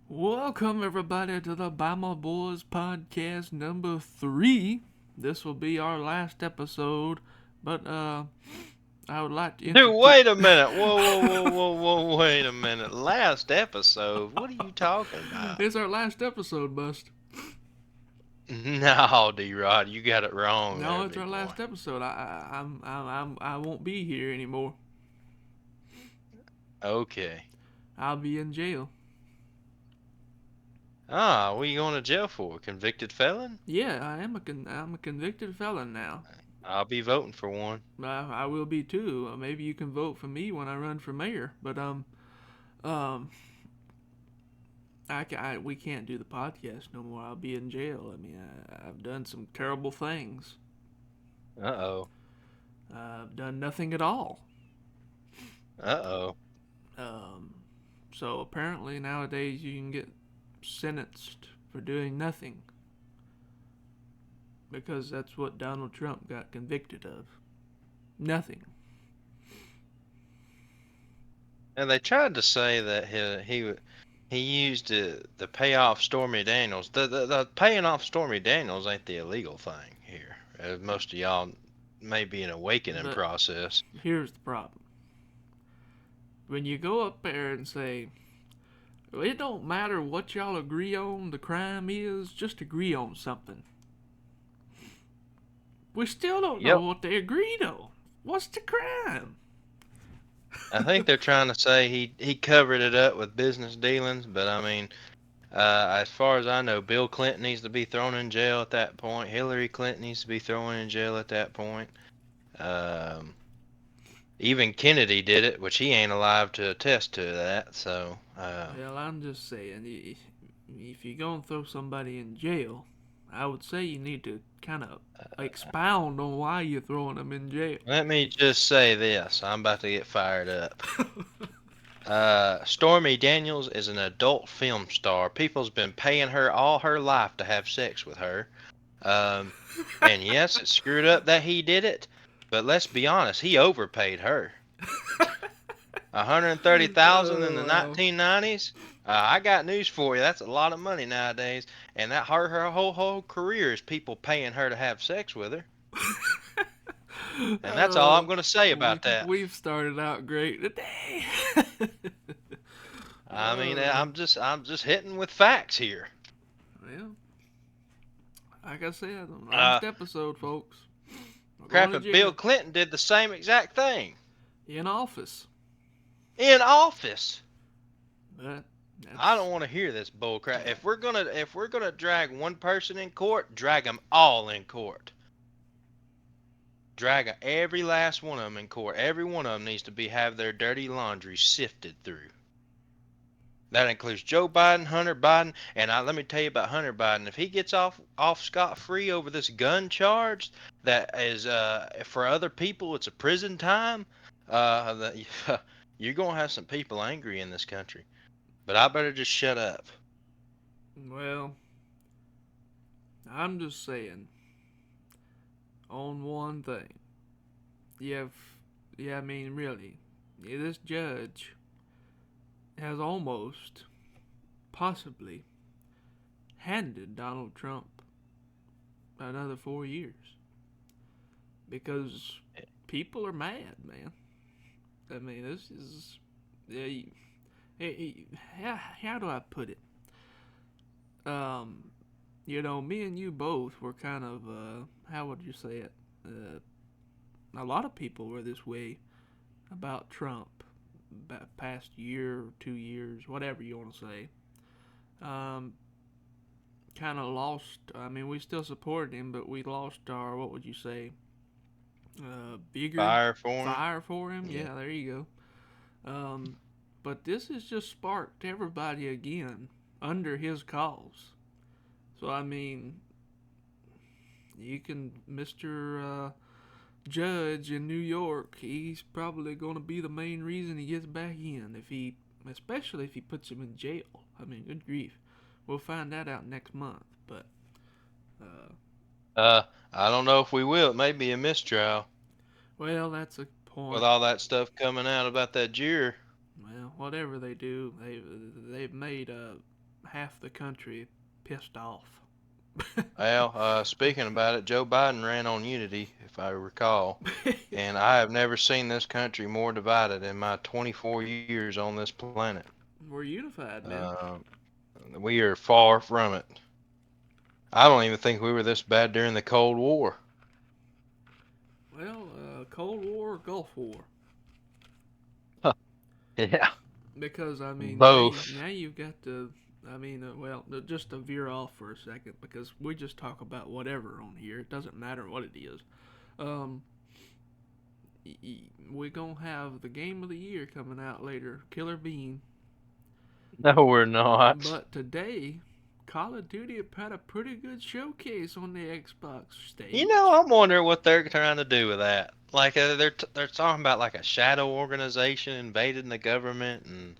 Welcome everybody to the Bama Boys podcast number 3. This will be our last episode, but I would like to Dude, introduce. wait a minute. Whoa, wait a minute. Last episode? What are you talking about? It's our last episode, Bust. No, D-Rod, you got it wrong No, there, it's our big boy. last episode. I won't be here anymore. Okay. I'll be in jail. Ah, what are you going to jail for? Convicted felon? Yeah, I'm a convicted felon now. I'll be voting for one. I will be too. Maybe you can vote for me when I run for mayor. But um, we can't do the podcast no more. I'll be in jail. I mean, I've done some terrible things. Uh-oh. I've done nothing at all. Uh-oh. Um, so apparently nowadays you can get sentenced for doing nothing because that's what Donald Trump got convicted of. Nothing. And they tried to say that he used the pay off Stormy Daniels. The paying off Stormy Daniels ain't the illegal thing here. As most of y'all may be an awakening But process. here's the problem. When you go up there and say, it don't matter what y'all agree on the crime is, just agree on something. We still don't know Yep. what they agreed on. What's the crime? I think they're trying to say he covered it up with business dealings, but I mean, as far as I know, Bill Clinton needs to be thrown in jail at that point. Hillary Clinton needs to be thrown in jail at that point. Um, Even Kennedy did it, which he ain't alive to attest to that. So, Well, I'm just saying, if you're gonna throw somebody in jail, I would say you need to kind of expound on why you're throwing them in jail. let me just say this: I'm about to get fired up. Stormy Daniels is an adult film star. People's been paying her all her life to have sex with her. Um, and yes, it's screwed up that he did it, but let's be honest, he overpaid her. 130,000 in the Well. 1990s. I got news for you. That's a lot of money nowadays, and that her whole career is people paying her to have sex with her. And that's all I'm Oh, going to say about that. we've started out great today. I mean, uh, I'm just hitting with facts here. well, like I said, Uh, last episode, folks. We're going Crap, to if Bill jail Clinton did the same exact thing in office, in office. but I that's don't want to hear this bull crap. If we're gonna drag one person in court, drag them all in court. Drag every last one of them in court. Every one of them needs to have their dirty laundry sifted through. That includes Joe Biden, Hunter Biden, and let me tell you about Hunter Biden. If he gets off scot free over this gun charge, that is for other people, it's a prison time. That, you're gonna have some people angry in this country. But I better just shut up. well. I'm just saying on one thing. Yeah, yeah. I mean, really, this judge has almost, possibly, handed Donald Trump another 4 years because people are mad, man. I mean, this is. How do I put it? Um, me and you both were kind of, how would you say it? A lot of people were this way about Trump past year, 2 years, whatever you want to say. Um, kind of lost. I mean, we still supported him, but we lost our, what would you say, bigger Fire for him. fire for him. Yeah. Yeah, there you go. But this has just sparked everybody again under his cause. So I mean, you can, Mr. Judge in New York. He's probably going to be the main reason he gets back in. Especially if he puts him in jail. I mean, good grief. We'll find that out next month. But uh, I don't know if we will. It may be a mistrial well, that's a with point. all that stuff coming out about that juror. Well, whatever they do, they've made half the country pissed off. Well, speaking about it, Joe Biden ran on unity, if I recall, and I have never seen this country more divided in my 24 years on this planet. We're unified, man. We are far from it. I don't even think we were this bad during the Cold War. Well, Cold War or Gulf War? Yeah. Because I mean, Both. now you've got to. I mean, well, just to veer off for a second, because we just talk about whatever on here. It doesn't matter what it is. Um, we're gonna have the game of the year coming out later, Killer Bean. No, we're not. But today, Call of Duty had a pretty good showcase on the Xbox You stage. know, I'm wondering what they're trying to do with that. Like they're talking about like a shadow organization invading the government, and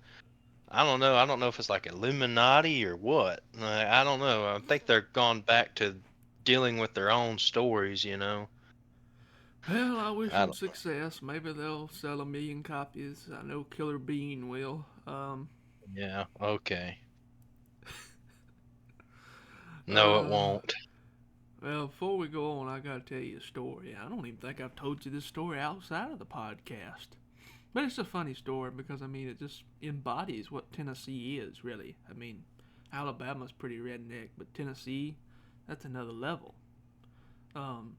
I don't know. I don't know if it's like Illuminati or what. I don't know. I think they're gone back to dealing with their own stories. You know. Well, I wish I them don't. success. Maybe they'll sell 1 million copies. I know Killer Bean will. Yeah. Okay. No, it Uh, won't. well, before we go on, I gotta tell you a story. I don't even think I've told you this story outside of the podcast. But it's a funny story because, I mean, it just embodies what Tennessee is, really. I mean, Alabama's pretty redneck, but Tennessee, that's another level. Um,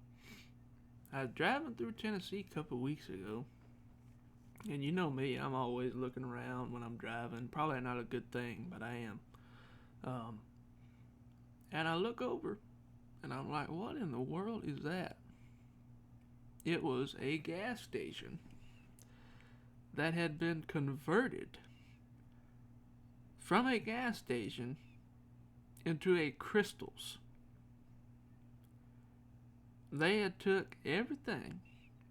I was driving through Tennessee a couple of weeks ago, and you know me, I'm always looking around when I'm driving. Probably not a good thing, but I am. Um, and I look over, and I'm like, what in the world is that? It was a gas station that had been converted from a gas station into a Crystals. They had took everything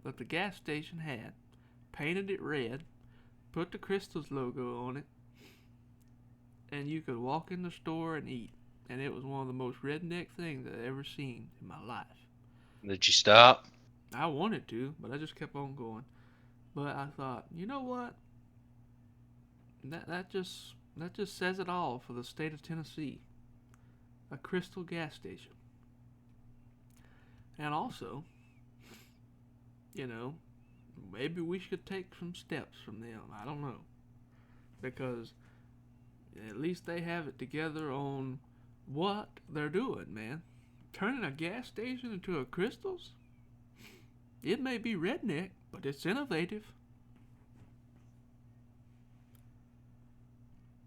that the gas station had, painted it red, put the Crystals logo on it, and you could walk in the store and eat. And it was one of the most redneck things I've ever seen in my life. Did you stop? I wanted to, but I just kept on going. But I thought, you know what? That just says it all for the state of Tennessee. A Crystal gas station. And also, you know, maybe we should take some steps from them. I don't know. Because at least they have it together on what they're doing, man. Turning a gas station into a Crystals? It may be redneck, but it's innovative.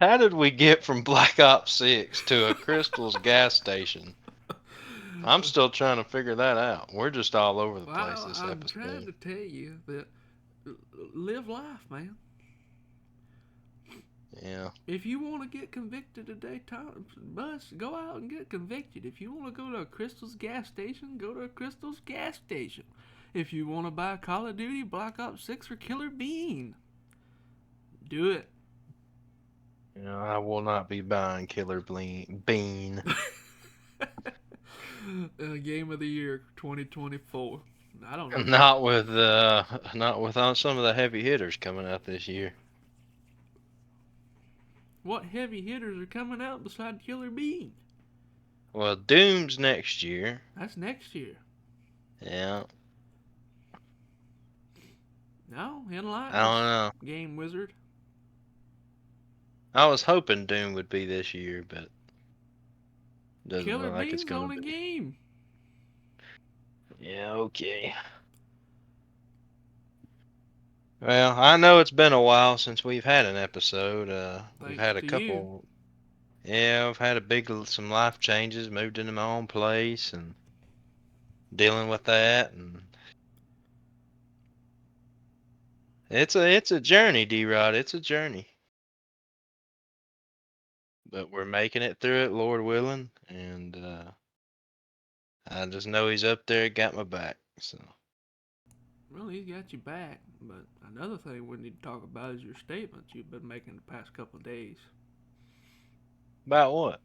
How did we get from Black Ops 6 to a Crystal's gas station? I'm still trying to figure that out. We're just all over the place Well, this I'm trying episode. to tell you that live life, man. Yeah. If you want to get convicted today, bus, go out and get convicted. If you want to go to a Crystal's gas station, go to a Crystal's gas station. If you want to buy Call of Duty, Black Ops 6, or Killer Bean, do it. You know, I will not be buying Bean. Game of the Year 2024. I don't know. Not with some of the heavy hitters coming out this year. What heavy hitters are coming out beside Killer Bean? Well, Doom's next year. That's next year. Yeah. No, I Enlighten don't us, know. Game Wizard. I was hoping Doom would be this year, but doesn't Killer look like it's Bean's gonna on a be. game. Yeah, okay. Well, I know it's been a while since we've had an episode. We've Thanks had a to you. couple. Yeah, I've had some life changes, moved into my own place, and dealing with that, and it's a journey, D-Rod. It's a journey, but we're making it through it, Lord willing, and I just know He's up there, got my back. So Well, he's got you back. But another thing we need to talk about is your statements you've been making the past couple of days. about what?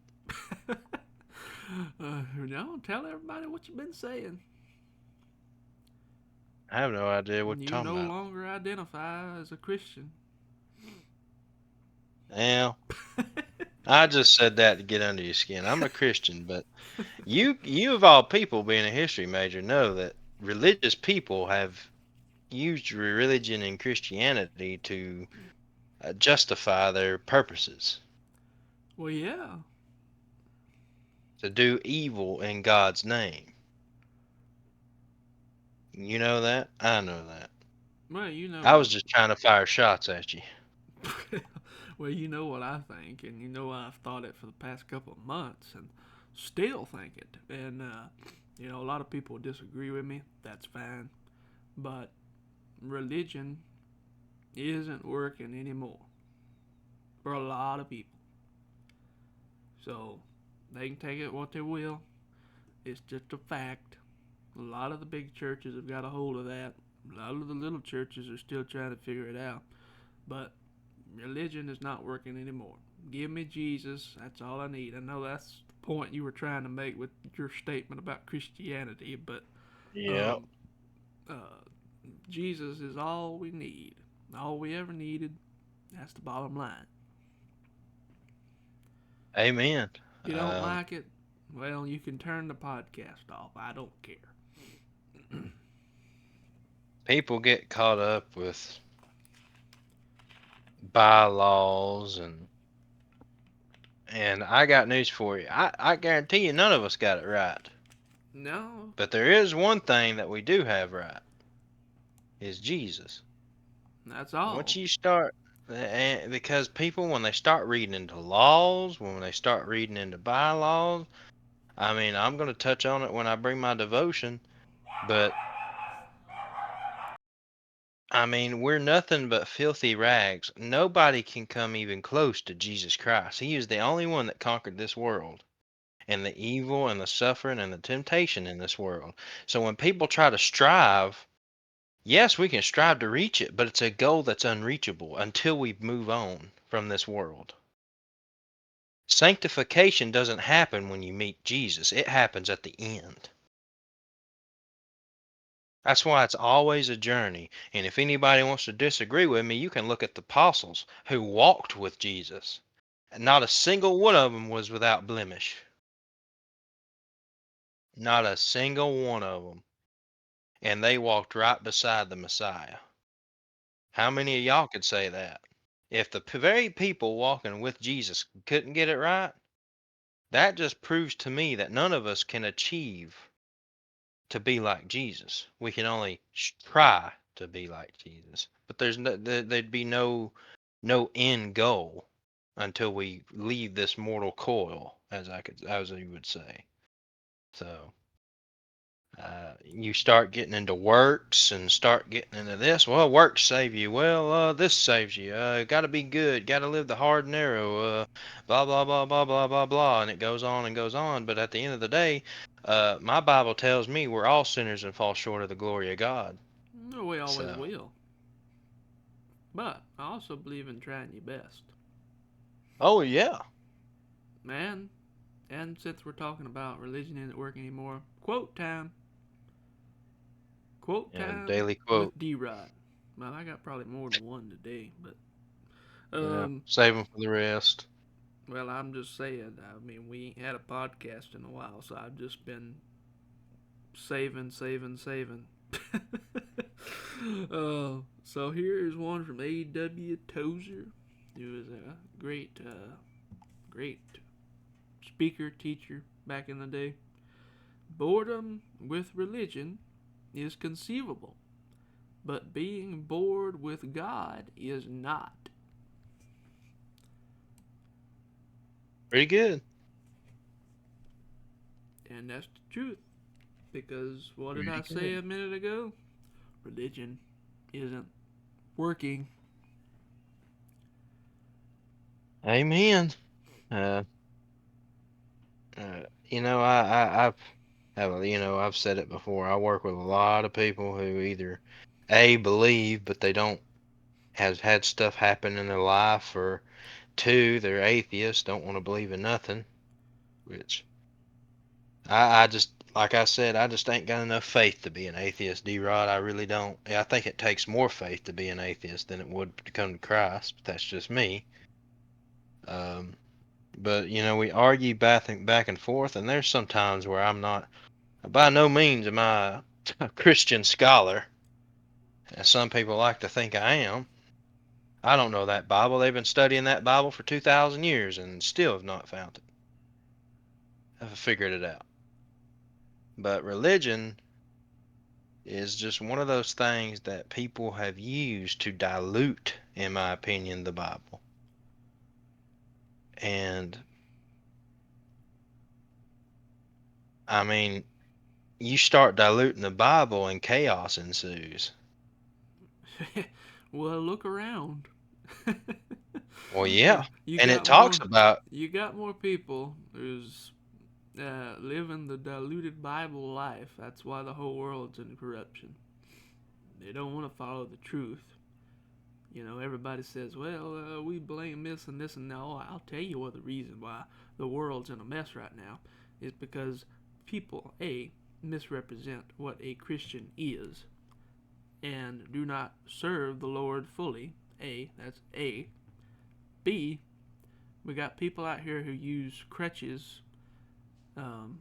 No, tell everybody what you've been saying. I have no idea what You you're talking no about. longer identify as a Christian. Yeah, I just said that to get under your skin. I'm a Christian, but you of all people, being a history major, know that religious people have used religion and Christianity to justify their purposes, Well, yeah. to do evil in God's name. You know that? I know that. Well, you I know. was just trying to fire shots at you. Well, you know what I think, and you know I've thought it for the past couple of months, and still think it. And a lot of people disagree with me. That's fine, but religion isn't working anymore for a lot of people. So they can take it what they will. It's just a fact. A lot of the big churches have got a hold of that. A lot of the little churches are still trying to figure it out. But religion is not working anymore. Give me Jesus. That's all I need. I know that's the point you were trying to make with your statement about Christianity, but Yep. um, uh, Jesus is all we need. All we ever needed. That's the bottom line. Amen. If you don't Um, like it, well, you can turn the podcast off. I don't care. People get caught up with bylaws and I got news for you. I guarantee you none of us got it right. No, But there is one thing that we do have right is Jesus. that's all. Once you start because people when they start reading into laws, when they start reading into bylaws, I mean, I'm going to touch on it when I bring my devotion, but I mean, we're nothing but filthy rags. Nobody can come even close to Jesus Christ. He is the only one that conquered this world and the evil and the suffering and the temptation in this world. So when people try to strive, yes, we can strive to reach it, but it's a goal that's unreachable until we move on from this world. Sanctification doesn't happen when you meet Jesus, it happens at the end. That's why it's always a journey. And if anybody wants to disagree with me, you can look at the apostles who walked with Jesus. And not a single one of them was without blemish. Not a single one of them. And they walked right beside the Messiah. How many of y'all could say that? If the very people walking with Jesus couldn't get it right, that just proves to me that none of us can achieve to be like Jesus. We can only try to be like Jesus. But there'd be no end goal until we leave this mortal coil, as you would say. So you start getting into works and start getting into this. Well, works save you. Well, this saves you. Got to be good. Got to live the hard and narrow. Blah blah blah blah blah blah blah, and it goes on and goes on. But at the end of the day, my Bible tells me we're all sinners and fall short of the glory of God. No, we always So, will. But I also believe in trying your best. oh yeah, Man, and since we're talking about religion isn't working anymore, quote time. Quote yeah. time Daily quote. with D-Rod. Well, I got probably more than one today, but Yeah, um, save them for the rest. well, I'm just saying. I mean, we ain't had a podcast in a while, so I've just been saving, saving, saving. So here is one from A.W. Tozer, who was a great speaker, teacher back in the day. Boredom with religion is conceivable, but being bored with God is not. Pretty good. And that's the truth. Because what did I Pretty say good. a minute ago? Religion isn't working. Amen. Uh, I've I've said it before. I work with a lot of people who either A believe but they don't has had stuff happen in their life, or two, they're atheists, don't want to believe in nothing. Which I just like I said, I just ain't got enough faith to be an atheist, D-Rod. I really don't. I think it takes more faith to be an atheist than it would to come to Christ. But that's just me. Um, But we argue back and forth, and there's some times where I'm not. By no means am I a Christian scholar, as some people like to think I am. I don't know that Bible. They've been studying that Bible for 2,000 years and still have not found it. Have figured it out. But religion is just one of those things that people have used to dilute, in my opinion, the Bible. And I mean, you start diluting the Bible and chaos ensues. Well, look around. Well, yeah. You And it got talks more. about, You got more people who's living the diluted Bible life. That's why the whole world's in corruption. They don't want to follow the truth. Everybody says, well, we blame this and this and no. I'll tell you what the reason why the world's in a mess right now is because people, A, misrepresent what a Christian is and do not serve the Lord fully. That's A. B, we got people out here who use crutches, um,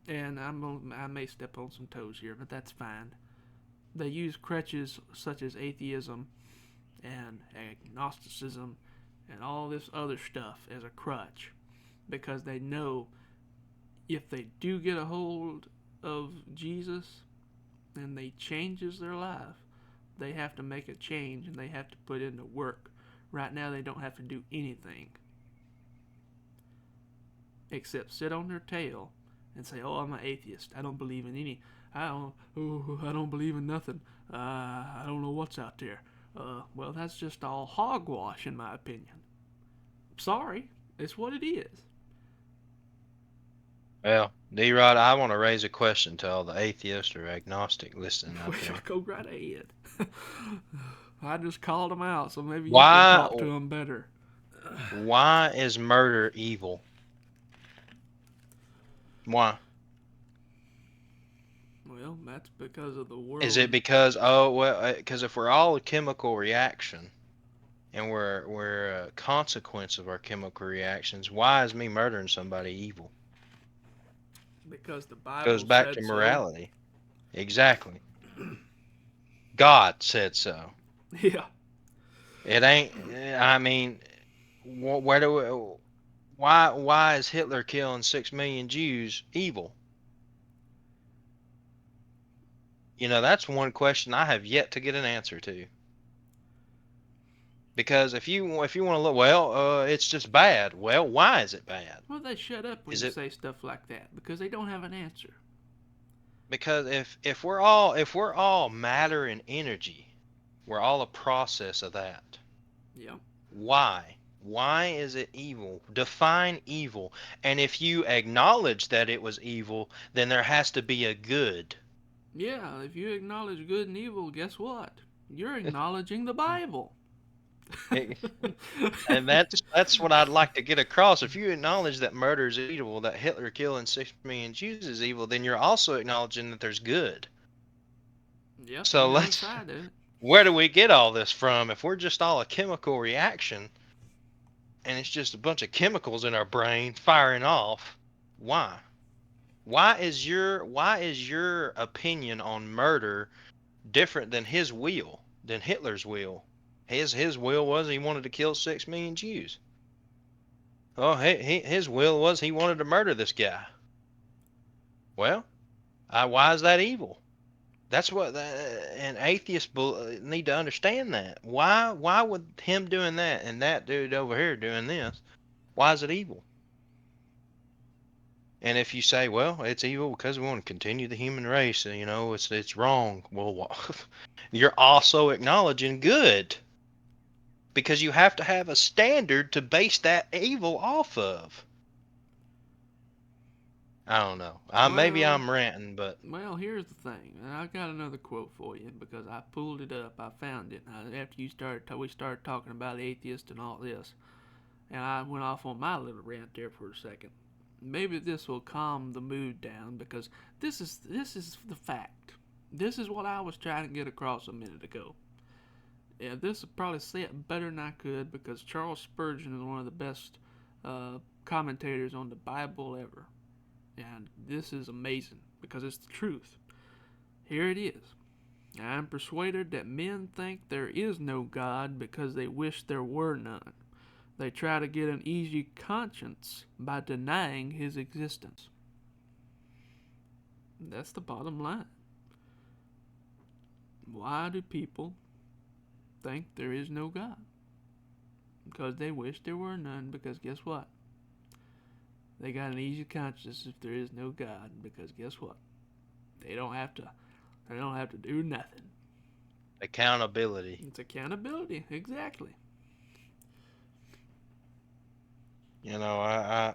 and I may step on some toes here, but that's fine. They use crutches such as atheism and agnosticism and all this other stuff as a crutch because they know if they do get a hold of Jesus and they changes their life, they have to make a change and they have to put in the work. Right now, they don't have to do anything except sit on their tail and say, "Oh, I'm an atheist. I don't believe in any. I don't believe in nothing. I don't know what's out there." Well, that's just all hogwash, in my opinion. Sorry, it's what it is. well, D-Rod, I want to raise a question to all the atheist or agnostic listening out Well, there. go right ahead. I just called them out, so maybe you can Why talk to them better. why is murder evil? Why? Well, that's because of the Is it world. because because if we're all a chemical reaction and we're a consequence of our chemical reactions, why is me murdering somebody evil? Because the Goes Bible back to said so. morality. Exactly. God said so. Yeah. It ain't. I mean, where do we, why is Hitler killing 6 million Jews evil? That's one question I have yet to get an answer to. Because if you want to look, well, it's just bad. Well, why is it bad? Well, they shut up when Is you it say stuff like that because they don't have an answer. because if we're all matter and energy, we're all a process of that. Yeah. Why? Why is it evil? Define evil. And if you acknowledge that it was evil, then there has to be a good. Yeah, if you acknowledge good and evil, guess what? You're acknowledging the Bible. And that's what I'd like to get across. If you acknowledge that murder is evil, that Hitler killing 6 million Jews is evil, then you're also acknowledging that there's good. Yep, you So never let's tried it. where do we get all this from? If we're just all a chemical reaction and it's just a bunch of chemicals in our brain firing off, why? Why is your opinion on murder different than his will, than Hitler's will? His will was he wanted to kill 6 million Jews. Oh, his will was he wanted to murder this guy. Well, why is that evil? That's what and atheists need to understand that. Why would him doing that and that dude over here doing this? Why is it evil? And if you say, well, it's evil because we want to continue the human race, it's wrong. Well, you're also acknowledging good because you have to have a standard to base that evil off of. I don't know. Maybe Well, I'm ranting, but well, here's the thing, and I got another quote for you because I pulled it up. I found it after we started talking about atheists and all this, and I went off on my little rant there for a second. Maybe this will calm the mood down because this is the fact. This is what I was trying to get across a minute ago. Yeah, this will probably say it better than I could because Charles Spurgeon is one of the best commentators on the Bible ever. And this is amazing because it's the truth. Here it is. I am persuaded that men think there is no God because they wish there were none. They try to get an easy conscience by denying his existence. That's the bottom line. Why do people think there is no God? Because they wish there were none, because guess what? They got an easy conscience if there is no God, because guess what? They don't have to do nothing. Accountability. It's accountability, exactly. You know, I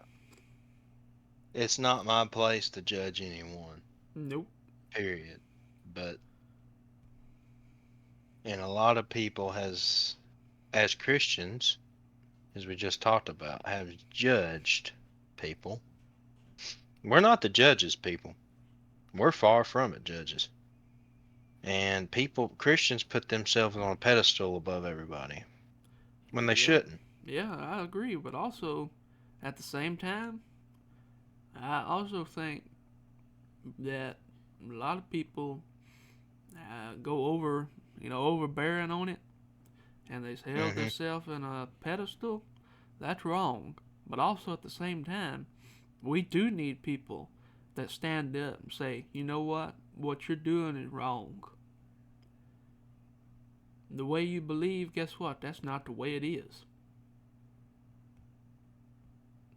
it's not my place to judge anyone. Nope. Period. But and a lot of people as Christians, as we just talked about, have judged people. We're not the judges, people. We're far from it, judges. And Christians put themselves on a pedestal above everybody when they Yeah. shouldn't. Yeah, I agree. But also, at the same time, I also think that a lot of people go overbearing on it, and they held Hmm. themselves in a pedestal. That's wrong. But also at the same time, we do need people that stand up and say, you know what you're doing is wrong. The way you believe, guess what? That's not the way it is.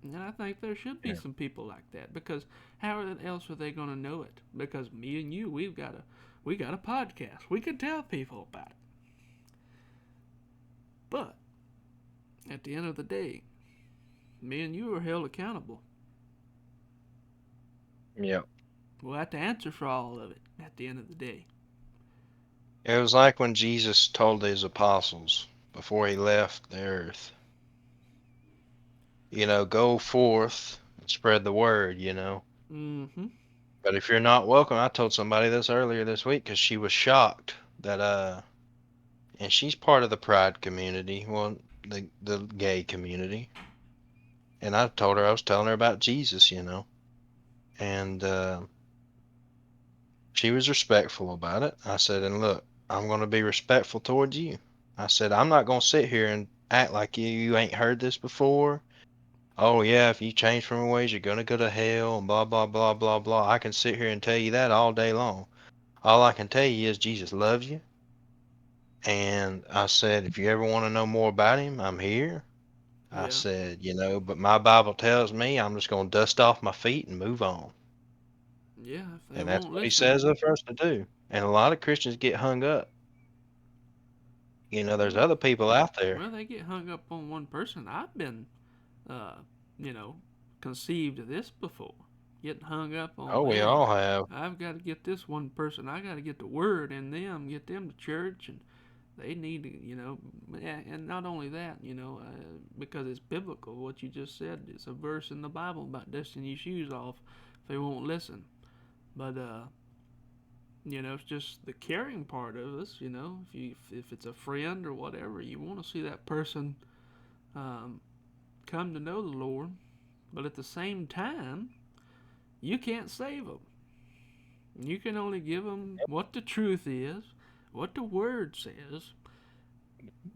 And I think there should be Yeah. some people like that because how else are they going to know it? Because me and you, we got a podcast. We can tell people about it. But at the end of the day, me and you are held accountable. Yeah. We'll have to answer for all of it at the end of the day. It was like when Jesus told his apostles before he left the earth, go forth and spread the word, Mm-hmm. But if you're not welcome, I told somebody this earlier this week because she was shocked that, and she's part of the pride community, well, the gay community. And I was telling her about Jesus, and she was respectful about it. I said, and look, I'm going to be respectful towards you. I said, I'm not going to sit here and act like you ain't heard this before. Oh, yeah, if you change from your ways, you're going to go to hell, and blah, blah, blah, blah, blah. I can sit here and tell you that all day long. All I can tell you is Jesus loves you. And I said, if you ever want to know more about him, I'm here. I Yeah. said, but my Bible tells me I'm just going to dust off my feet and move on. Yeah. If they And that's won't what he listen, says for us to do. And a lot of Christians get hung up. There's well, other people out there. they get hung up on one person. I've been, uh, you know, conceived of this before. Getting hung up on, Oh, we hey, all have. I've got to get this one person. I got to get the word in them, get them to church, and they need to, and not only that, because it's biblical. What you just said, it's a verse in the Bible about dusting your shoes off if they won't listen. But it's just the caring part of us. If it's a friend or whatever, you want to see that person um, come to know the Lord. But at the same time, you can't save them. You can only give them what the truth is, what the Word says,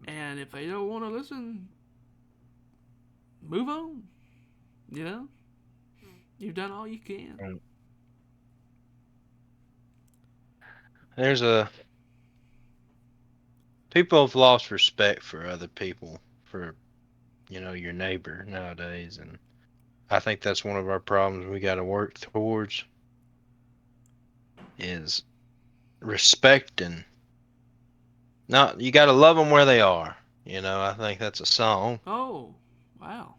and if they don't want to listen, move on. You know, you've done all you can. Mm. There's people have lost respect for other people, for, your neighbor nowadays. And I think that's one of our problems we got to work towards is respecting. Not, you got to love them where they are. I think that's a song. Oh, wow.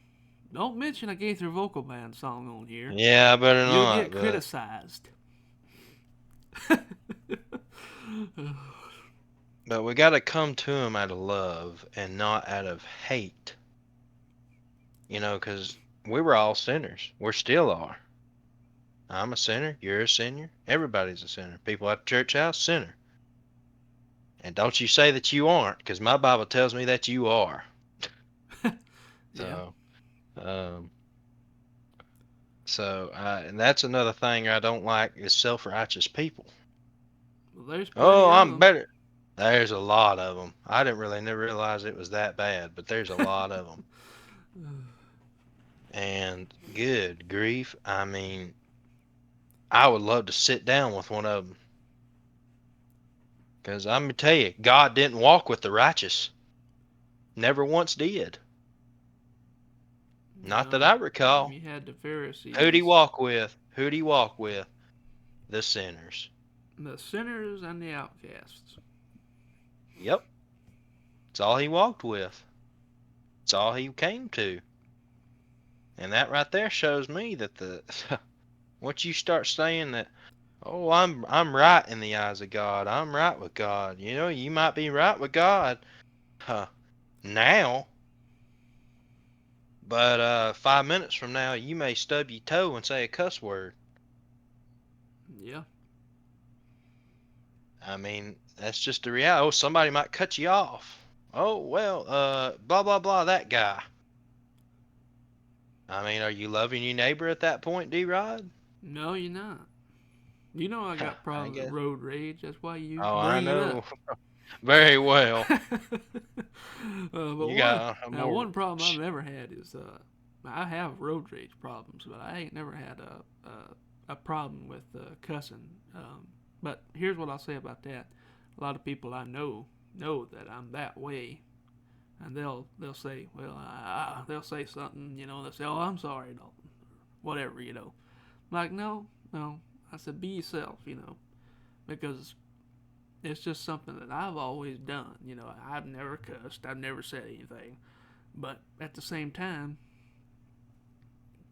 Don't mention a Gaither vocal band song on here. Yeah, I better You'll not, get but criticized. we got to come to them out of love and not out of hate. Because we were all sinners. We still are. I'm a sinner. You're a sinner. Everybody's a sinner. People at the church house, sinner. And don't you say that you aren't, because my Bible tells me that you are. Yeah. So, um, So, and that's another thing I don't like is self-righteous people. Well, there's plenty Oh, of I'm them. better. There's a lot of them. I didn't really never realize it was that bad, but there's a lot of them. And good grief, I mean, I would love to sit down with one of them. Because I'm going to tell you, God didn't walk with the righteous. Never once did. Not that No, I recall. you had the Who'd he Pharisees, walk with? Who'd he walk with? The sinners. the sinners, and the outcasts. Yep. That's all he walked with. That's all he came to. And that right there shows me that the once you start saying that, oh, I'm right in the eyes of God. I'm right with God. You know, you might be right with God, huh, now, but 5 minutes from now, you may stub your toe and say a cuss word. Yeah. I mean, that's just the reality. Oh, somebody might cut you off. Oh, well, blah blah blah. That guy. I mean, are you loving your neighbor at that point, D-Rod? No, you're not. You know I got I problems with guess. road rage. That's why you Oh, I bring it know up. very well. But You got one more. problem I've never had is I have road rage problems, but I ain't never had a problem with cussing. But here's what I'll say about that: a lot of people I know that I'm that way, and they'll say, well, they'll say something, they'll say, oh, I'm sorry, Dalton, whatever, I'm like, no, I said, be yourself, because it's just something that I've always done. I've never cussed, I've never said anything, but at the same time,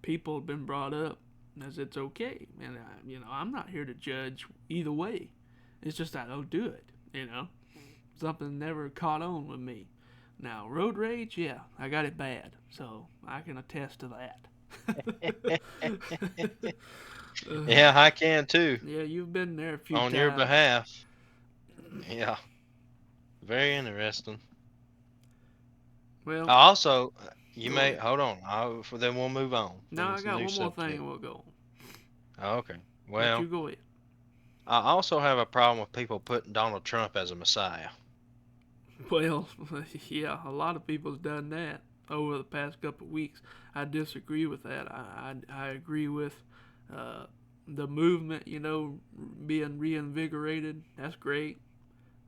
people have been brought up as it's okay, and I'm not here to judge either way. It's just I don't do it. Something never caught on with me. Now, road rage, yeah, I got it bad, so I can attest to that. Yeah, I can too. Yeah, you've been there a few On your times. behalf. Yeah, very interesting. Well, Also, you go may ahead. hold on. Then we'll move on No, I into the got new one more thing subject. and we'll go. Okay. But Well, you go ahead. I also have a problem with people putting Donald Trump as a messiah. Well, yeah, a lot of people's done that over the past couple of weeks. I disagree with that. I agree with uh, the movement, being reinvigorated. That's great.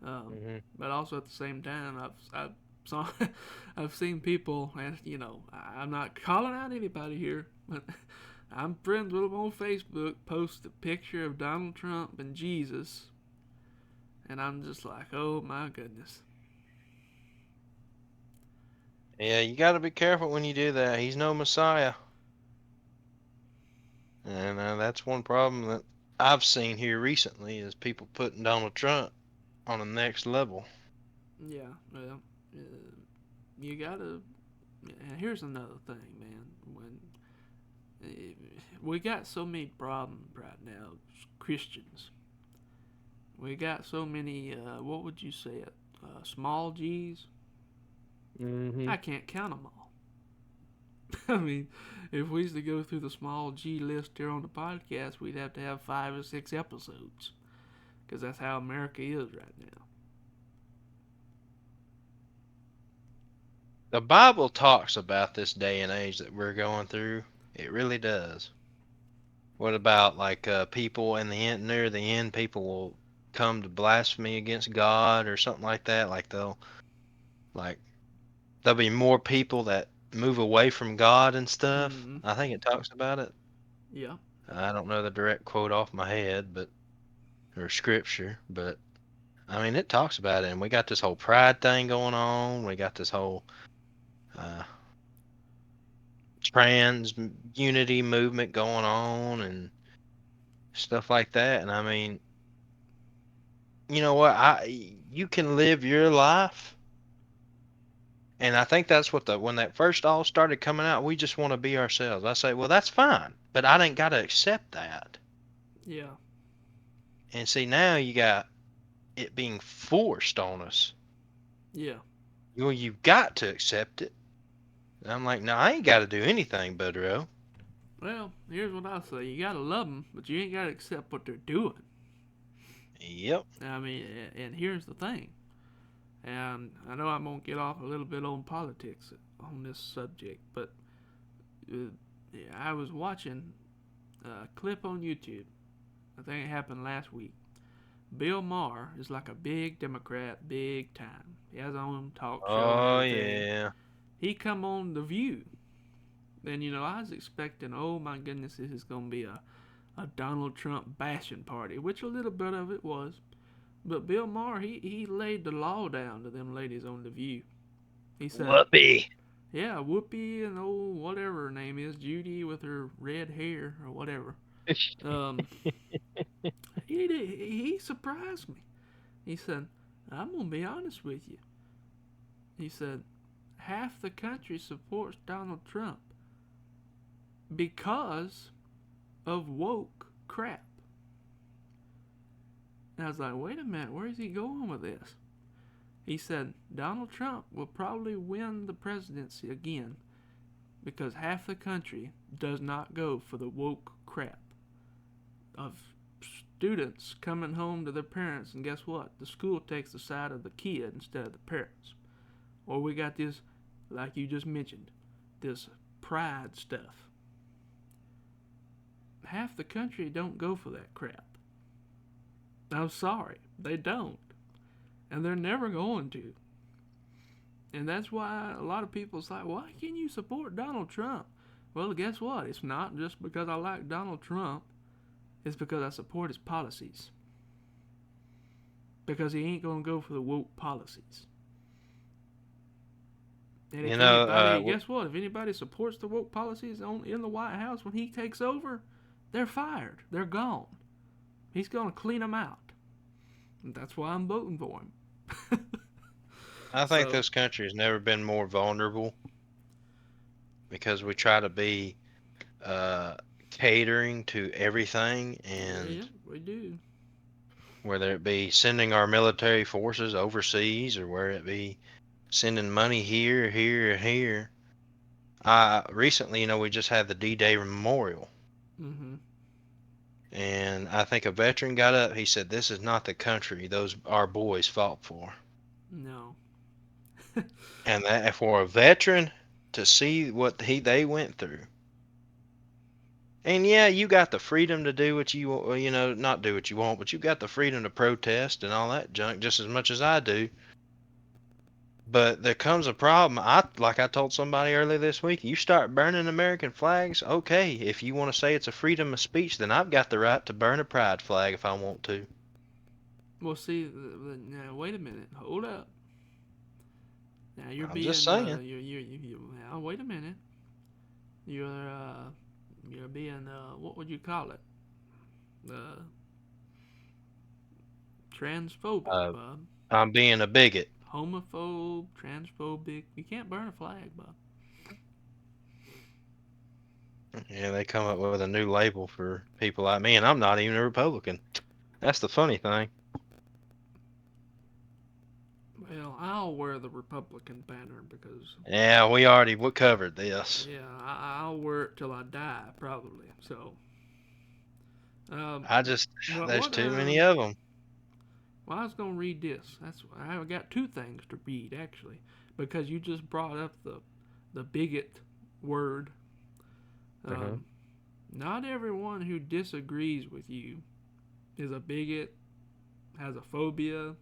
Hmm. But also at the same time, I've saw, I've seen people, and I'm not calling out anybody here, but I'm friends with them on Facebook. Post a picture of Donald Trump and Jesus, and I'm just like, oh my goodness. Yeah, you got to be careful when you do that. He's no messiah, and that's one problem that I've seen here recently is people putting Donald Trump on the next level. Yeah, well, you gotta. And here's another thing, man. When we got so many problems right now, Christians. We got so many. What would you say it? Small G's. Hmm. I can't count them all. I mean, if we used to go through the small G list here on the podcast, we'd have to have 5 or 6 episodes, because that's how America is right now. The Bible talks about this day and age that we're going through. It really does. What about like people in the end, near the end, people will come to blasphemy against God or something like that. Like there'll be more people that move away from God and stuff. Mm-hmm. I think it talks about it. Yeah. I don't know the direct quote off my head, but or scripture, but I mean it talks about it. And we got this whole pride thing going on. We got this whole uh, trans unity movement going on and stuff like that. And I mean, you know what? You can live your life, and I think that's what the when that first all started coming out, we just want to be ourselves. I say, well, that's fine, but I didn't got to accept that. Yeah. And see, now you got it being forced on us. Yeah. Well, you've got to accept it. And I'm like, no, I ain't got to do anything, Budro. Well, here's what I say: you gotta love them, but you ain't gotta accept what they're doing. Yep. I mean, and here's the thing. And I know I'm gonna get off a little bit on politics on this subject, but uh, yeah, I was watching a clip on YouTube. I think it happened last week. Bill Maher is like a big Democrat, big time. He has his own talk show and Oh everything. yeah. He come on The View, and I was expecting, oh my goodness, this is gonna be a Donald Trump bashing party, which a little bit of it was. But Bill Maher, he laid the law down to them ladies on The View. He said, Whoopee. yeah, Whoopi and old whatever her name is, Judy with her red hair or whatever. Um, he surprised me. He said, I'm gonna be honest with you. He said, half the country supports Donald Trump because of woke crap. And I was like, wait a minute, where is he going with this? He said, Donald Trump will probably win the presidency again because half the country does not go for the woke crap of students coming home to their parents, and guess what? The school takes the side of the kid instead of the parents. Or we got this, like you just mentioned, this pride stuff. Half the country don't go for that crap. I'm sorry, they don't. And they're never going to. And that's why a lot of people's like, why can't you support Donald Trump? Well, guess what? It's not just because I like Donald Trump. It's because I support his policies. Because he ain't going to go for the woke policies. And if anybody, guess what? If anybody supports the woke policies in the White House when he takes over, they're fired. They're gone. He's going to clean them out. And that's why I'm voting for him. I think this country has never been more vulnerable because we try to be catering to everything, and yeah, we do. whether it be sending our military forces overseas or whether it be sending money here, here, and here. Recently, we just had the D-Day memorial. Mm-hmm. And I think a veteran got up. He said, "This is not the country those our boys fought for." No. And that for a veteran to see what they went through. And yeah, you got the freedom to do what you want, not do what you want, but you got the freedom to protest and all that junk just as much as I do. But there comes a problem. Like I told somebody earlier this week, you start burning American flags, okay, if you want to say it's a freedom of speech, then I've got the right to burn a pride flag if I want to. Well, see, now wait a minute. Hold up. Now you're I'm just being, saying. now wait a minute. You're being, what would you call it? Transphobic, bub. I'm being a bigot. Homophobe, transphobic. You can't burn a flag, bub. Yeah, they come up with a new label for people like me, and I'm not even a Republican. That's the funny thing. Well, I'll wear the Republican banner because. Yeah, we already covered this. Yeah, I'll wear it till I die, probably. So. There's too many of them. Well, I was gonna read this. I got two things to read actually, because you just brought up the bigot word. Not everyone who disagrees with you is a bigot, has a phobia,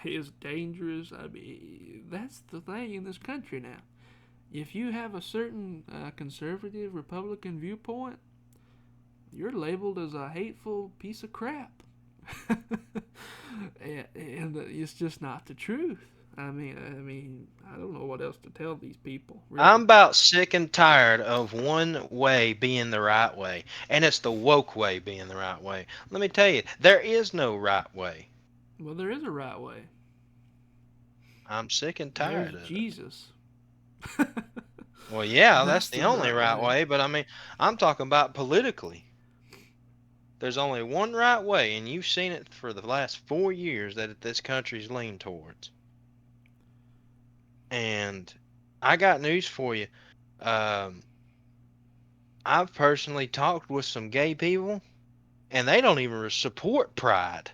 is dangerous. I mean, that's the thing in this country now. If you have a certain conservative Republican viewpoint, you're labeled as a hateful piece of crap. and it's just not the truth. I mean, I don't know what else to tell these people. Really. I'm about sick and tired of one way being the right way, and it's the woke way being the right way. Let me tell you, there is no right way. Well, there is a right way. I'm sick and tired There's of Jesus. Well, yeah, that's the only right way, but I mean, I'm talking about politically. There's only one right way, and you've seen it for the last 4 years that this country's leaned towards. And I got news for you. I've personally talked with some gay people, and they don't even support pride.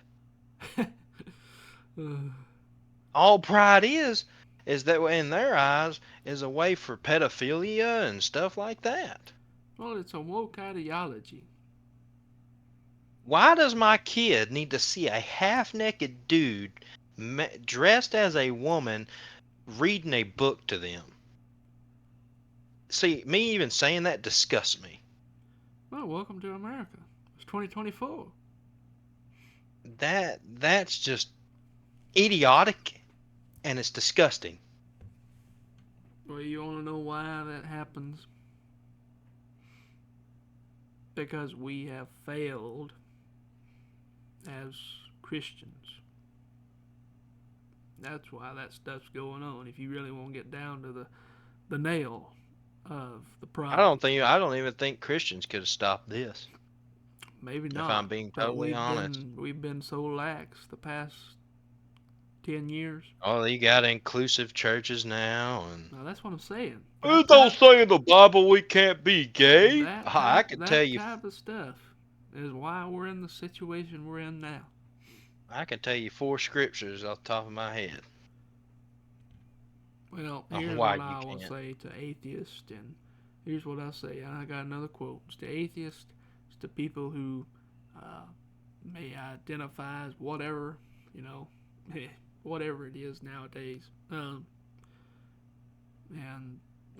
All pride is that in their eyes is a way for pedophilia and stuff like that. Well, it's a woke ideology. Why does my kid need to see a half-naked dude dressed as a woman reading a book to them? See, me even saying that disgusts me. Well, welcome to America. It's 2024. That's just idiotic, and it's disgusting. Well, you want to know why that happens? Because we have failed as Christians. That's why that stuff's going on. If you really want to get down to the nail of the problem. I don't even think Christians could have stopped this. Maybe If I'm not, being but totally honest. we've been so lax the past 10 years. Oh, you got inclusive churches now, and Now that's what I'm saying. it don't say in the Bible we can't be gay. I can tell That you, type of stuff is why we're in the situation we're in now. I can tell you 4 scriptures off the top of my head Well, on here's why what you I will can't. say to atheists, and here's what I say. And I got another quote. It's to atheists, it's to people who may identify as whatever, you know, whatever it is nowadays. And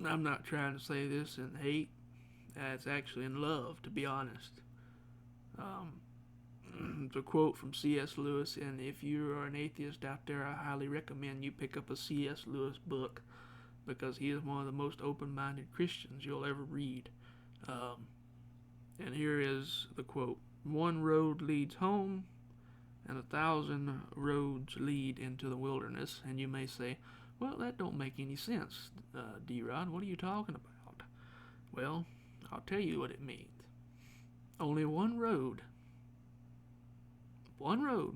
I'm not trying to say this in hate. It's actually in love, to be honest. It's a quote from C.S. Lewis, and if you are an atheist out there, I highly recommend you pick up a C.S. Lewis book because he is one of the most open-minded Christians you'll ever read. And here is the quote: "One road leads home, and 1,000 roads lead into the wilderness." And you may say, "Well, that don't make any sense, D-Rod. What are you talking about?" Well, I'll tell you what it means. Only one road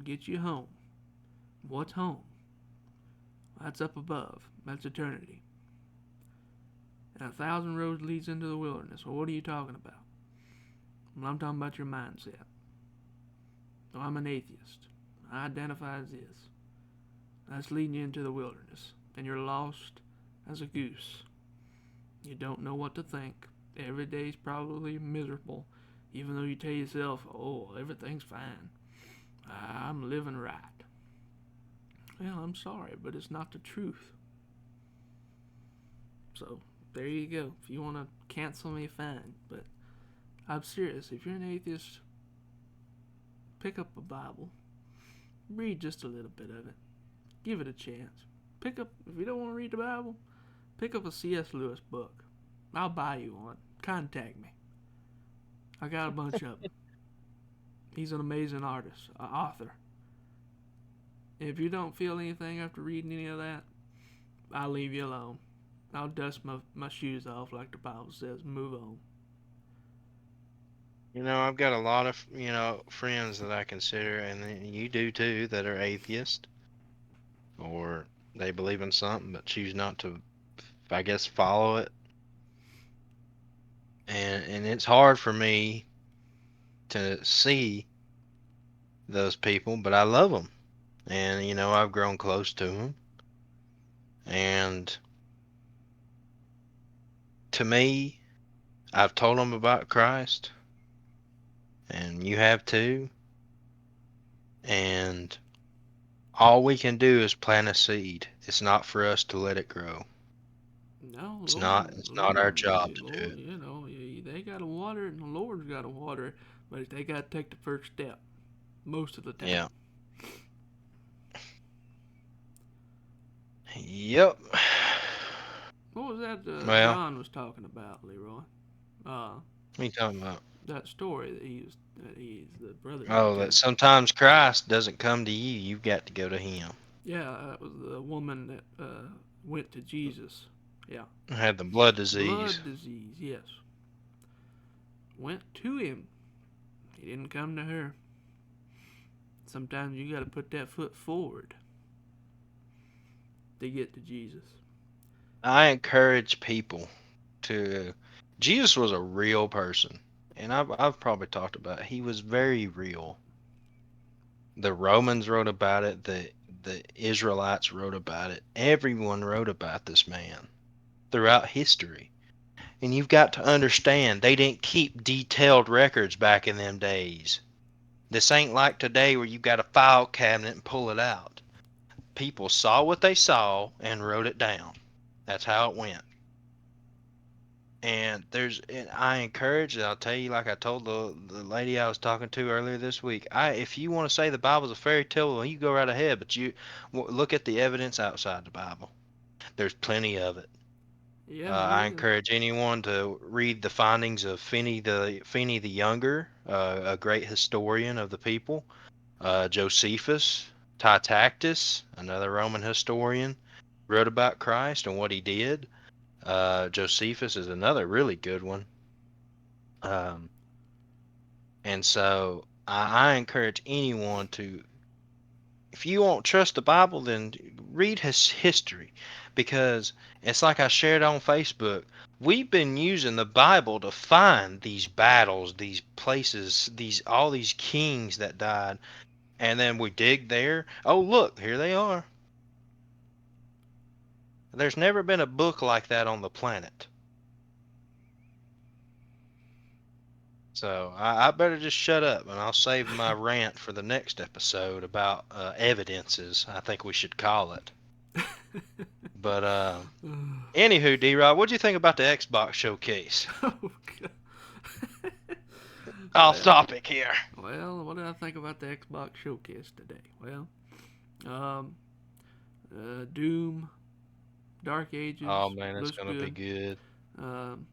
gets you home. What's home? That's up above. That's eternity. And 1,000 roads leads into the wilderness. Well, what are you talking about? Well, I'm talking about your mindset. So I'm an atheist. I identify as this. That's leading you into the wilderness. And you're lost as a goose. You don't know what to think. Every day's probably miserable, even though you tell yourself, oh, everything's fine. I'm living right. Well, I'm sorry, but it's not the truth. So, there you go. If you want to cancel me, fine. But I'm serious. If you're an atheist, pick up a Bible. Read just a little bit of it. Give it a chance. If you don't want to read the Bible, pick up a C.S. Lewis book. I'll buy you one. Contact me. I got a bunch of them. He's an amazing artist, author. If you don't feel anything after reading any of that, I'll leave you alone. I'll dust my shoes off like the Bible says and move on. I've got a lot of, friends that I consider, and you do too, that are atheist, or they believe in something but choose not to, I guess, follow it. And it's hard for me to see those people, but I love them. And, I've grown close to them. And to me, I've told them about Christ, and you have too. And all we can do is plant a seed. It's not for us to let it grow. No, It's not. It's not our job to do Lord, it. they got to water it and the Lord's got to water it, but they got to take the first step most of the time. Yeah. Yep. What was that Well, John was talking about, Leroy? what are you talking about? That story that the brother he was Oh, that telling. sometimes Christ doesn't come to you. You've got to go to Him. Yeah, that was the woman that went to Jesus. Yeah. Had the blood disease. Blood disease, yes. Went to him. He didn't come to her. Sometimes you got to put that foot forward to get to Jesus. I encourage people to Jesus was a real person, and I've probably talked about it. He was very real. The Romans wrote about it. The Israelites wrote about it. Everyone wrote about this man throughout history. And you've got to understand, they didn't keep detailed records back in them days. This ain't like today where you've got a file cabinet and pull it out. People saw what they saw and wrote it down. That's how it went. And I encourage, I'll tell you, like I told the lady I was talking to earlier this week, if you want to say the Bible's a fairy tale, well, you go right ahead, but you look at the evidence outside the Bible. There's plenty of it. Yeah, there I is. encourage anyone to read the findings of Finney the Younger, a great historian of the people. Josephus, Titactus, another Roman historian, wrote about Christ and what he did. Josephus is another really good one. Um, and so I encourage anyone to, if you won't trust the Bible, then read his history, because it's like I shared on Facebook. We've been using the Bible to find these battles, these places, all these kings that died, and then we dig there. Oh, look, here they are. There's never been a book like that on the planet. So I better just shut up, and I'll save my rant for the next episode about evidences, I think we should call it. But anywho, D-Rod, what'd you think about the Xbox showcase? Oh, God. Off topic here. Well, what did I think about the Xbox showcase today? Well, um, Doom, Dark Ages Oh man, it's looks gonna be good. good. Um,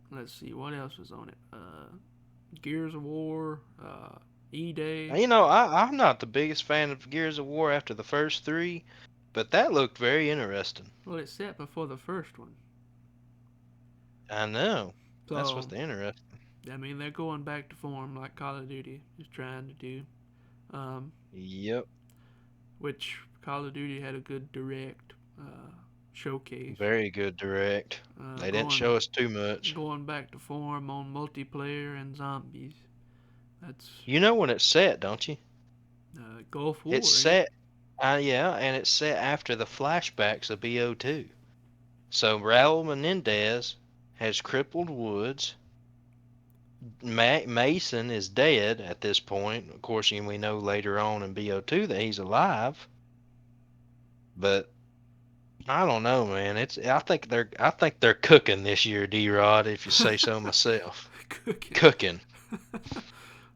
let's see what else was on it. Gears of War, E-Day. You know, I'm not the biggest fan of Gears of War after the first three, but that looked very interesting. Well, it's set before the first one, I know. That's what's so interesting. I mean they're going back to form like Call of Duty is trying to do. Um, Yep. which Call of Duty had a good direct showcase. Very good direct. They didn't Going show us too much. going back to form on multiplayer and zombies. That's You know when it's set, don't you? Gulf It's War, ain't it? set. Yeah, and it's set after the flashbacks of BO2. So Raul Menendez has crippled Woods. Mason is dead at this point. Of course, we know later on in BO2 that he's alive. But I don't know, man. I think they're cooking this year, D-Rod, if you say so myself. Cooking. Cooking.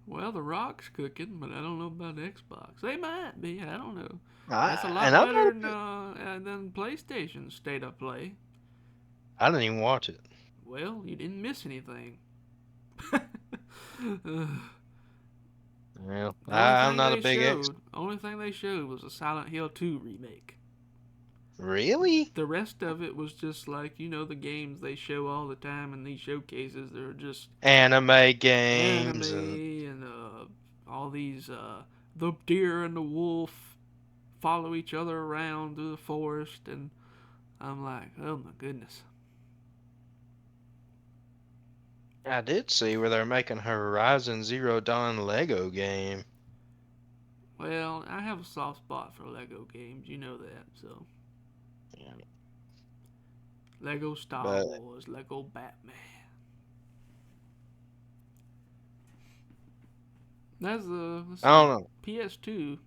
Well, the Rock's cooking, but I don't know about Xbox. They might be. I don't know. That's a And lot I'm not better a big, than PlayStation's state of play. I didn't even watch it. Well, you didn't miss anything. Well, The only I'm thing not a they big X. showed, only thing they showed was a Silent Hill 2 remake. Really? The rest of it was just like, the games they show all the time in these showcases. They're just Anime anime games and and all these, the deer and the wolf follow each other around through the forest. And I'm like, oh my goodness. I did see where they're making Horizon Zero Dawn Lego game. Well, I have a soft spot for Lego games. You know that, so. Yeah. Lego Star But Wars, Lego Batman. That's let's I see, don't know. PS2.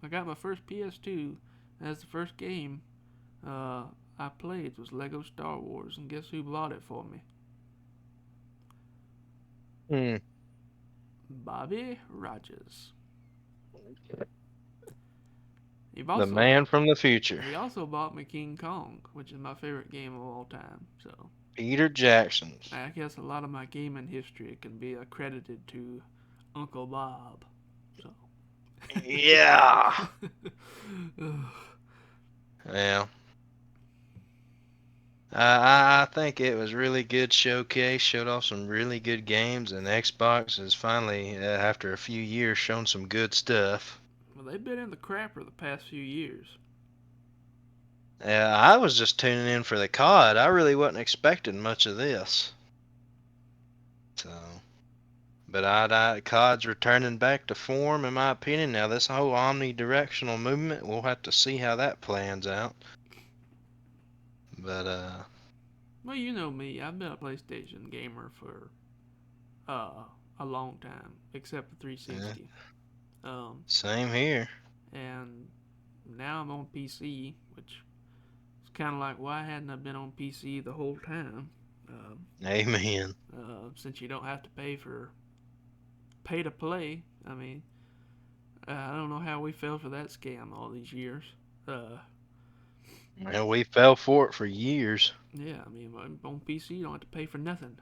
I got my first PS2. That's the first game I played was Lego Star Wars, and guess who bought it for me? Hmm. Bobby Rogers. He The also man from the future, he also bought me King Kong, which is my favorite game of all time. So Peter Jackson. I guess a lot of my gaming history can be accredited to Uncle Bob. So. Yeah. Well, I think it was really good showcase. Showed off some really good games, and Xbox has finally, after a few years, shown some good stuff. Well, they've been in the crapper the past few years. I was just tuning in for the COD. I really wasn't expecting much of this. So, but COD's returning back to form, in my opinion. Now, this whole omnidirectional movement, we'll have to see how that plans out. But, Well, you know me. I've been a PlayStation gamer for a long time, except for yeah, 360. Um, same here. and now I'm on PC, which is kind of like, why hadn't I been on PC the whole time? Amen. Since you don't have to pay to play. I mean, I don't know how we fell for that scam all these years. Uh, Well, we fell for it for years. yeah, I mean, on PC you don't have to pay for nothing.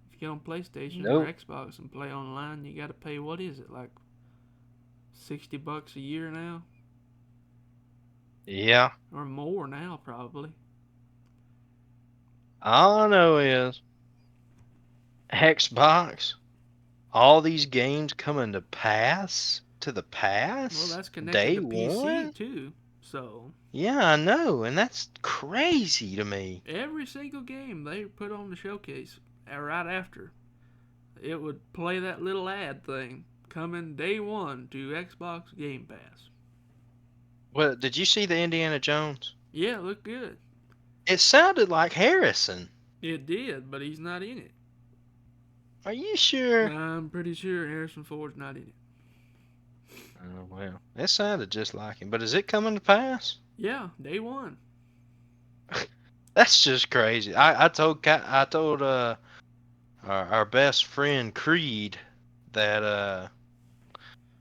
If you get on PlayStation or Nope. Xbox and play online, you got to pay, what is it, like $60 a year now, Yeah. or more now probably. All I know is Xbox, all these games coming to the Well, pass that's connected day to PC one. too. So Yeah, I know, and that's crazy to me. every single game they put on the showcase right after, it would play that little ad thing coming day one to Xbox Game Pass. Well, did you see the Indiana Jones? Yeah, it looked good. It sounded like Harrison. It did, but he's not in it. Are you sure? I'm pretty sure Harrison Ford's not in it. Oh well, it sounded just like him. But is it coming to pass? Yeah, day one. That's just crazy. I told our best friend Creed that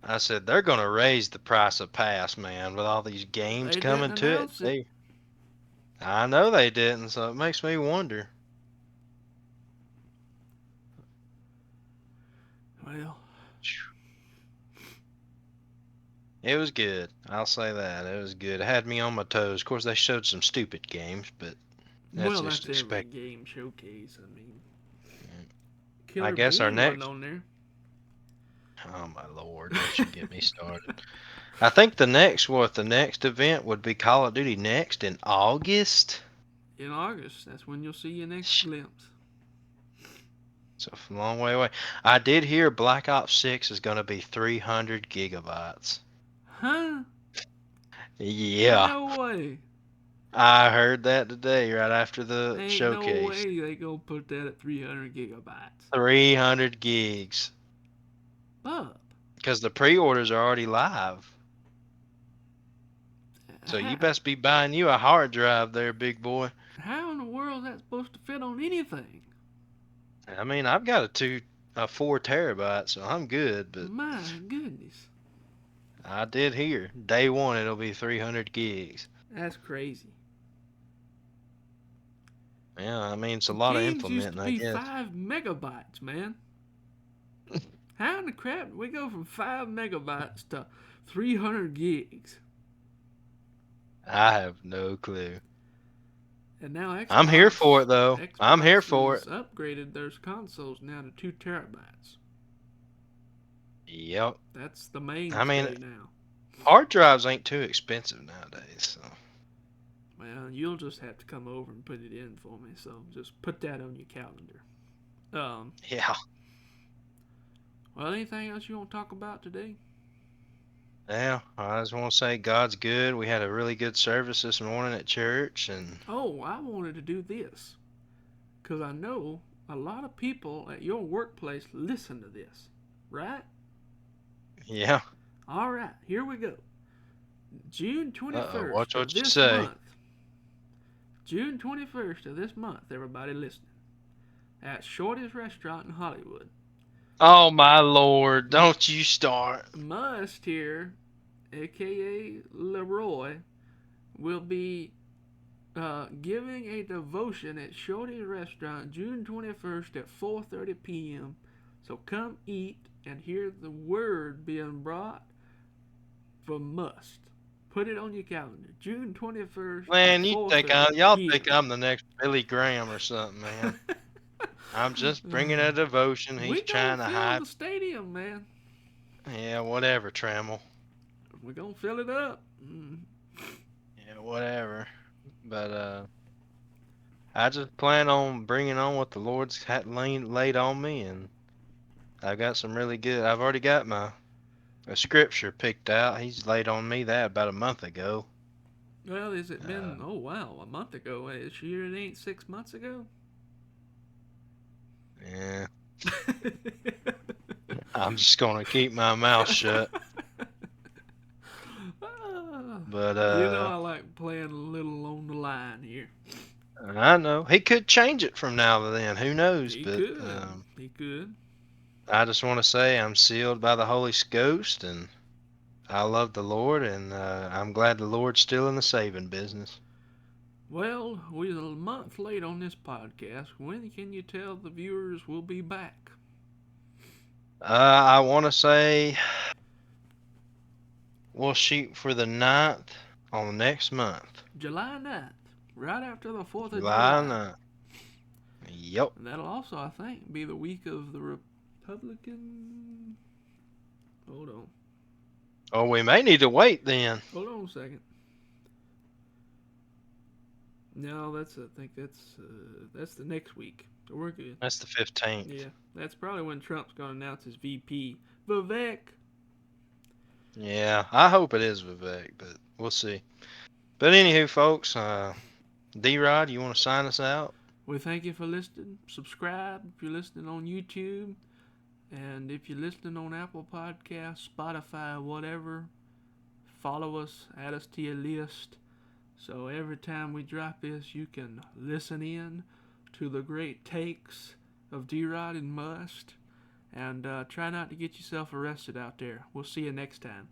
I said they're gonna raise the price of pass, man, with all these games They didn't coming to it. announce it. I know they didn't, so it makes me wonder. Well, It was good. I'll say that. It was good. It had me on my toes. Of course, they showed some stupid games, but that's just that's every expected. game showcase. I mean, I Killer guess our Bean wasn't next. on there. Oh my lord! Don't you get me started. I think the next event would be Call of Duty Next in August. In August, that's when you'll see your next glimpse. So a long way away. I did hear Black Ops 6 is going to be 300 gigabytes. Huh? Yeah, No way. I heard that today right after the Ain't no showcase. way they gonna put that at 300 gigabytes. 300 gigs. Up. Because the pre-orders are already live. So you best be buying you a hard drive there, big boy. How in the world is that supposed to fit on anything? I mean, I've got a 4 terabyte, so I'm good, but My goodness. I did hear day one it'll be 300 gigs. That's crazy. Yeah, I mean, it's a lot of Games used to implementing, I be guess. 5 megabytes, man. How in the crap did we go from 5 megabytes to 300 gigs? I have no clue. And now I'm here for it, though. I'm here Xbox for has it. upgraded their consoles now to 2 terabytes. Yep. That's the I mean, mainstay now. hard drives ain't too expensive nowadays, so. Well, you'll just have to come over and put it in for me, so just put that on your calendar. Yeah. Well, anything else you want to talk about today? Yeah, I just want to say God's good. We had a really good service this morning at church, and Oh, I wanted to do this because I know a lot of people at your workplace listen to this, right? yeah. All right, here we go. June Watch 21st of what you this say. month. June 21st of this month, everybody listening. At Shorty's Restaurant in Hollywood. Oh my Lord! Don't you start. Must here, aka Leroy, will be giving a devotion at Shorty's Restaurant June 21st at 4:30 p.m. So come eat and hear the word being brought for Must. Put it on your calendar. June 21st Man, at you think 4:30 y'all think p.m. I'm the next Billy Graham or something, man. I'm just bringing a devotion. He's We gonna trying to fill hide. the stadium, man. Yeah, whatever, Trammell. We gonna fill it up. Yeah, whatever. But I just plan on bringing on what the Lord's laid on me, and I've got some really good. I've already got a scripture picked out. He's laid on me that about a month ago. Well, has it Uh, been, oh wow, a month ago? This year it ain't 6 months ago? yeah, I'm just gonna keep my mouth shut. But I like playing a little on the line here. I know he could change it from now to then. Who knows? He But could. He could. I just want to say I'm sealed by the Holy Ghost, and I love the Lord, and I'm glad the Lord's still in the saving business. Well, we're a month late on this podcast. When can you tell the viewers we'll be back? I want to say we'll shoot for the 9th on next month. July 9th, right after the 4th of July July. 9th. Yep. And that'll also, I think, be the week of the Republican. Hold on. Oh, we may need to wait then. Hold on a second. No, I think that's the next week. So we're good. That's the 15th. Yeah, that's probably when Trump's gonna announce his VP, Vivek. Yeah, I hope it is Vivek, but we'll see. But anywho, folks, D-Rod, you want to sign us out? We thank you for listening. Subscribe if you're listening on YouTube, and if you're listening on Apple Podcasts, Spotify, whatever, follow us, add us to your list. So every time we drop this, you can listen in to the great takes of Drod and Must. And try not to get yourself arrested out there. We'll see you next time.